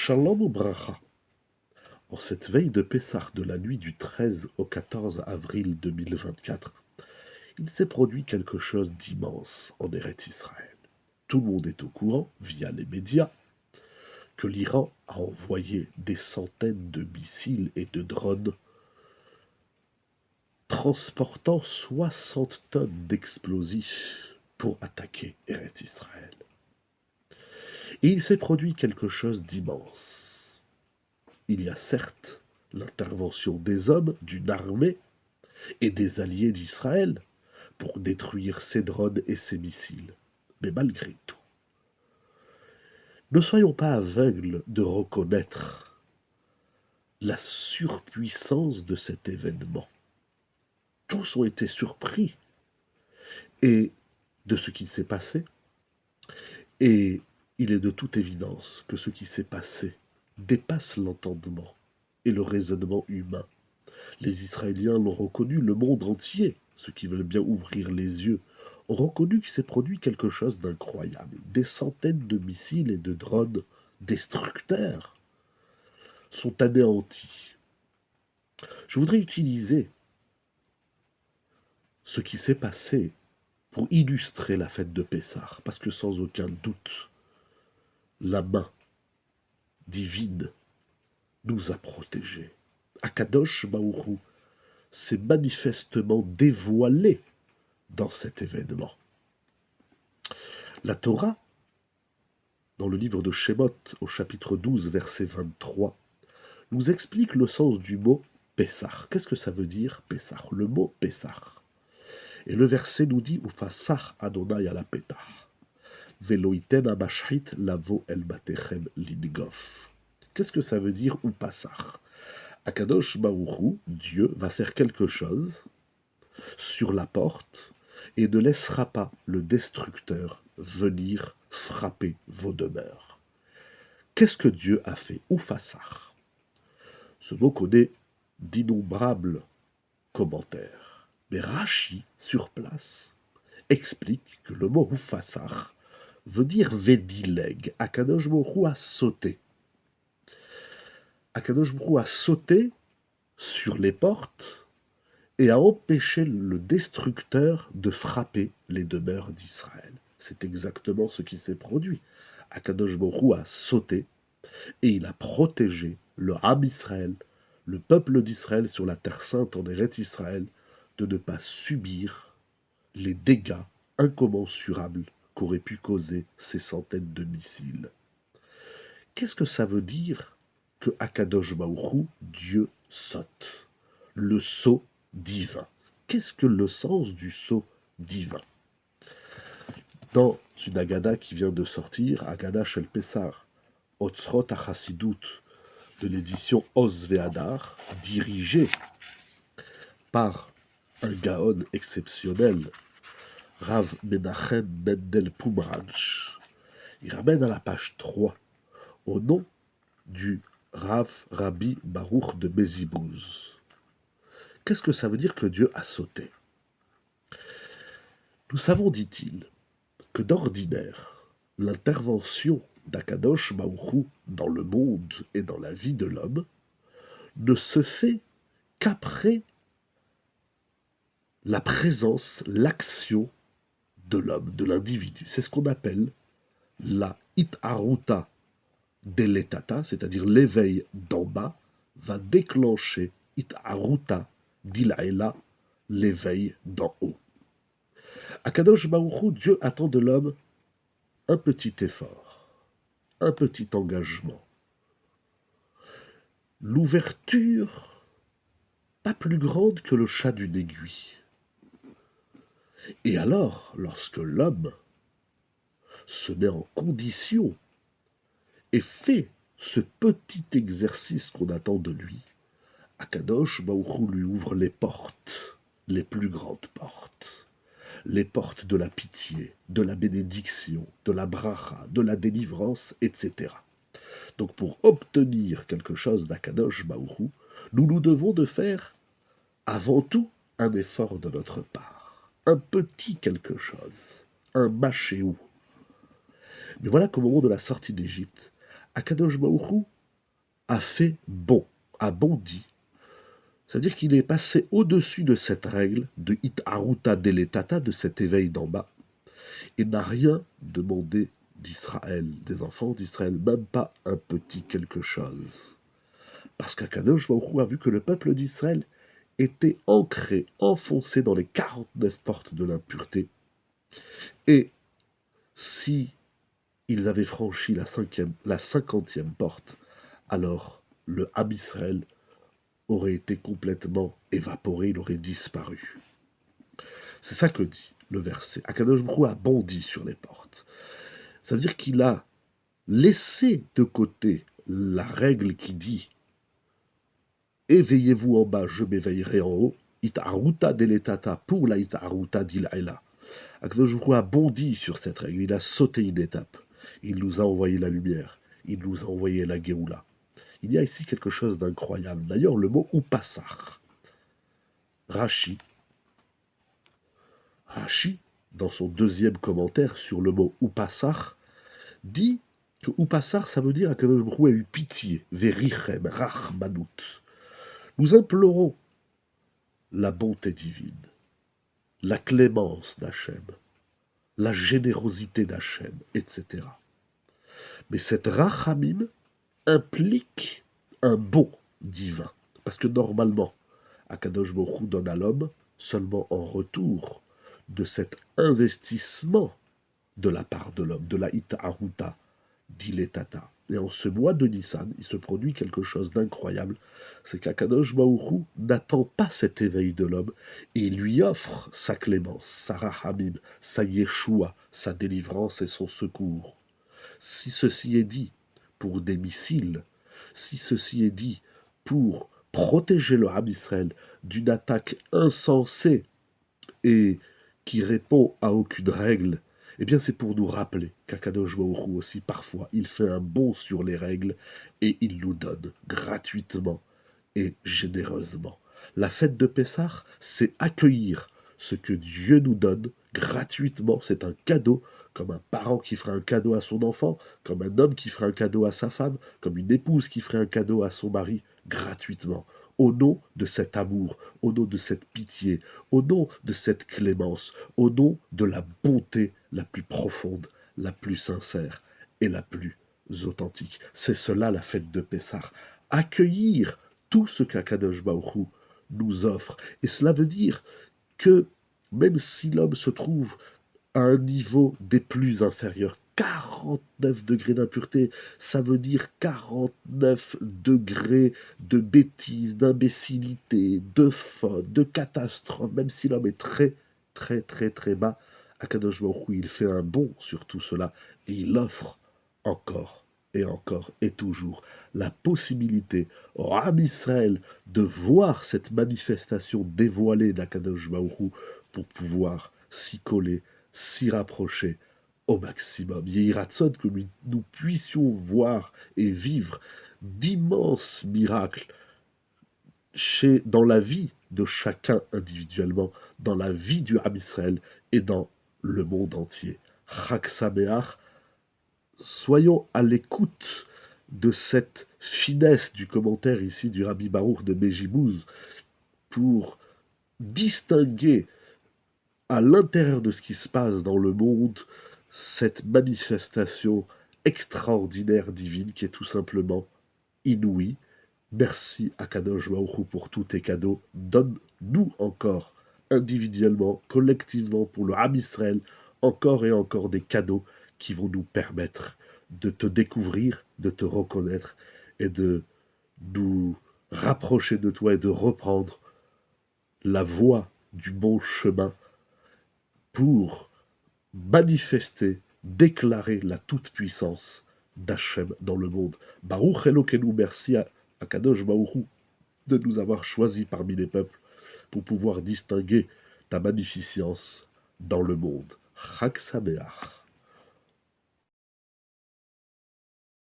Shalom Obracha. En cette veille de Pessah de la nuit du 13 au 14 avril 2024, il s'est produit quelque chose d'immense en Eretz Israël. Tout le monde est au courant, via les médias, que l'Iran a envoyé des centaines de missiles et de drones transportant 60 tonnes d'explosifs pour attaquer Eretz Israël. Et il s'est produit quelque chose d'immense. Il y a certes l'intervention des hommes, d'une armée et des alliés d'Israël pour détruire ces drones et ces missiles. Mais malgré tout, ne soyons pas aveugles de reconnaître la surpuissance de cet événement. Tous ont été surpris et de ce qui s'est passé. Et il est de toute évidence que ce qui s'est passé dépasse l'entendement et le raisonnement humain. Les Israéliens l'ont reconnu, le monde entier, ceux qui veulent bien ouvrir les yeux, ont reconnu qu'il s'est produit quelque chose d'incroyable. Des centaines de missiles et de drones destructeurs sont anéantis. Je voudrais utiliser ce qui s'est passé pour illustrer la fête de Pessah, parce que sans aucun doute, la main divine nous a protégés. Akadosh Baruch Hu s'est manifestement dévoilé dans cet événement. La Torah, dans le livre de Shemot, au chapitre 12, verset 23, nous explique le sens du mot Pessah. Qu'est-ce que ça veut dire Pessah? Le mot Pessah. Et le verset nous dit Ufasach Adonai ala Petah. Veloiten abashrit lavo el batechem lingof. Qu'est-ce que ça veut dire Upasach? Akadosh Baruch Hu, Dieu, va faire quelque chose sur la porte et ne laissera pas le destructeur venir frapper vos demeures. Qu'est-ce que Dieu a fait? Ufasach. Ce mot connaît d'innombrables commentaires. Mais Rashi, sur place, explique que le mot Ufasach veut dire Vedileg. Akadosh Baruch Hu a sauté. Akadosh Baruch Hu a sauté sur les portes et a empêché le destructeur de frapper les demeures d'Israël. C'est exactement ce qui s'est produit. Akadosh Baruch Hu a sauté et il a protégé le Ham Israël, le peuple d'Israël sur la terre sainte en Eretz Israël, de ne pas subir les dégâts incommensurables qu'auraient pu causer ces centaines de missiles. Qu'est-ce que ça veut dire que Akadosh Baruch Hu, Dieu, saute? Le saut divin. Qu'est-ce que le sens du saut divin? Dans une Agada qui vient de sortir, Agada Shel Pessar, Otzrot HaChassidut, de l'édition Oz Ve'adar, dirigée par un Gaon exceptionnel, Rav Menachem Mendel Poumranch. Il ramène à la page 3, au nom du Rav Rabbi Baruch de Mézibouz. Qu'est-ce que ça veut dire que Dieu a sauté? Nous savons, dit-il, que d'ordinaire, l'intervention d'Akadosh Baruch Hu dans le monde et dans la vie de l'homme ne se fait qu'après la présence, l'action de l'homme, de l'individu. C'est ce qu'on appelle la Itharuta deletata, c'est-à-dire l'éveil d'en bas, va déclencher Itharuta dilaela, l'éveil d'en haut. Akadosh Baruch Hu, Dieu attend de l'homme un petit effort, un petit engagement. L'ouverture, pas plus grande que le chat d'une aiguille. Et alors, lorsque l'homme se met en condition et fait ce petit exercice qu'on attend de lui, Akadosh Baruch Hu lui ouvre les portes, les plus grandes portes. Les portes de la pitié, de la bénédiction, de la bracha, de la délivrance, etc. Donc pour obtenir quelque chose d'Akadosh Baruch Hu, nous nous devons de faire avant tout un effort de notre part, un petit quelque chose, un machéou. Mais voilà qu'au moment de la sortie d'Égypte, Akadosh Baruch Hu a fait bon, a bondi. C'est-à-dire qu'il est passé au-dessus de cette règle de It'aruta Deletata, de cet éveil d'en bas, et n'a rien demandé d'Israël, des enfants d'Israël, même pas un petit quelque chose. Parce qu'Akadosh Baruch Hu a vu que le peuple d'Israël était ancré, enfoncé dans les 49 portes de l'impureté. Et si ils avaient franchi la 50e porte, alors le Ham Israël aurait été complètement évaporé, il aurait disparu. C'est ça que dit le verset. Akadosh Baruch Hu a bondi sur les portes. Ça veut dire qu'il a laissé de côté la règle qui dit « Éveillez-vous en bas, je m'éveillerai en haut » It'aruta deletata pour la It'aruta dil'aila. Akadosh Baruch Hu a bondi sur cette règle, il a sauté une étape. Il nous a envoyé la lumière, il nous a envoyé la Géoula. Il y a ici quelque chose d'incroyable. D'ailleurs, le mot Upassar, Rashi, dans son deuxième commentaire sur le mot Upassar, dit que Upassar, ça veut dire qu'Akadosh Baruch Hu a eu pitié, Verichem, Rachmanut. Nous implorons la bonté divine, la clémence d'Hachem, la générosité d'Hachem, etc. Mais cette Rachamim implique un bon divin. Parce que normalement, Akadosh Baruch Hu donne à l'homme seulement en retour de cet investissement de la part de l'homme, de la It'aruta diletata. Et en ce mois de Nissan, il se produit quelque chose d'incroyable, c'est qu'Akadosh Baruch Hu n'attend pas cet éveil de l'homme et il lui offre sa clémence, sa rahamim, sa yeshua, sa délivrance et son secours. Si ceci est dit pour des missiles, si ceci est dit pour protéger le Ham Israël d'une attaque insensée et qui répond à aucune règle, eh bien c'est pour nous rappeler qu'Akadosh Baruch Hu aussi parfois il fait un bond sur les règles et il nous donne gratuitement et généreusement. La fête de Pessah, c'est accueillir ce que Dieu nous donne gratuitement, c'est un cadeau, comme un parent qui ferait un cadeau à son enfant, comme un homme qui ferait un cadeau à sa femme, comme une épouse qui ferait un cadeau à son mari, gratuitement, au nom de cet amour, au nom de cette pitié, au nom de cette clémence, au nom de la bonté la plus profonde, la plus sincère et la plus authentique. C'est cela la fête de Pessah. Accueillir tout ce qu'Akadosh Baruch Hu nous offre. Et cela veut dire que même si l'homme se trouve à un niveau des plus inférieurs, 49 degrés d'impureté, ça veut dire 49 degrés de bêtises, d'imbécilité, de faute, de catastrophe, même si l'homme est très, très, très, très bas, Akadosh Baruch Hu, il fait un bond sur tout cela et il offre encore et encore et toujours la possibilité au Ham Israël de voir cette manifestation dévoilée d'Akadosh Baruch Hu pour pouvoir s'y coller, s'y rapprocher au maximum. Yehi Ratzon, que nous puissions voir et vivre d'immenses miracles dans la vie de chacun individuellement, dans la vie du Ham Israël et dans le monde entier. Chag Sameach, soyons à l'écoute de cette finesse du commentaire ici du Rabbi Baruch de Mejibouz pour distinguer à l'intérieur de ce qui se passe dans le monde cette manifestation extraordinaire divine qui est tout simplement inouïe. Merci à Kadosh Baruch Hu pour tous tes cadeaux. Donne-nous encore individuellement, collectivement, pour le Ham Israël, encore et encore des cadeaux qui vont nous permettre de te découvrir, de te reconnaître et de nous rapprocher de toi et de reprendre la voie du bon chemin pour manifester, déclarer la toute-puissance d'Hachem dans le monde. Baruch Elokeinu, merci à Kadosh Baruch Hu de nous avoir choisis parmi les peuples pour pouvoir distinguer ta magnificence dans le monde. Chag Sameach.